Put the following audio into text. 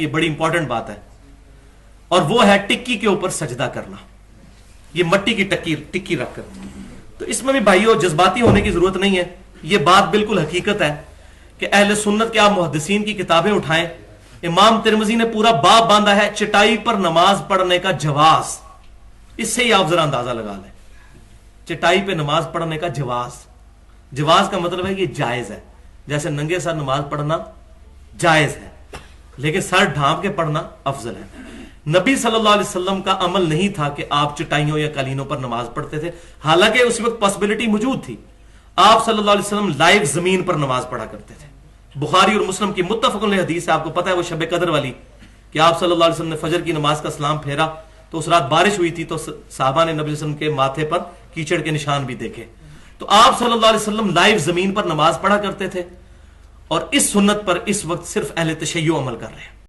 ये बड़ी इंपॉर्टेंट बात है, और वो है टिक्की के ऊपर सजदा करना, ये मट्टी की टिक्की रखकर। तो इसमें भी भाइयों जज्बाती होने की जरूरत नहीं है, ये बात बिल्कुल हकीकत है कि अहले सुन्नत के आप मुहद्दिसीन की किताबें उठाएं, इमाम तिरमिजी ने पूरा बाब बांधा है चटाई पर नमाज पढ़ने का जवाज। इससे ही आप जरा अंदाजा लगा लें, चटाई पे नमाज पढ़ने का जवाज। जवाज का मतलब है कि जायज है, जैसे नंगे सर नमाज पढ़ना जायज है, लेकिन सर ढांप के पढ़ना अफजल है। नबी सल्लल्लाहु अलैहि वसल्लम का अमल नहीं था कि आप चटाइयों या कालीनों पर नमाज पढ़ते थे, हालांकि उस वक्त पॉसिबिलिटी मौजूद थी। आप सल्लल्लाहु अलैहि वसल्लम लाइव जमीन पर नमाज पढ़ा करते थे। बुखारी और मुस्लिम की मुत्तफक़ुन अलैह हदीस है, आपको पता है वो शब कदर वाली, कि आप सल्लल्लाहु अलैहि वसल्लम ने फजर की नमाज का सलाम फेरा तो उस रात बारिश हुई थी, तो साहबा ने नबी वसल्लम के माथे पर कीचड़ के निशान भी देखे। तो आप सल्लल्लाहु अलैहि वसल्लम लाइव जमीन पर नमाज पढ़ा करते थे, और इस सुन्नत पर इस वक्त सिर्फ अहले तशय्युअ अमल कर रहे हैं।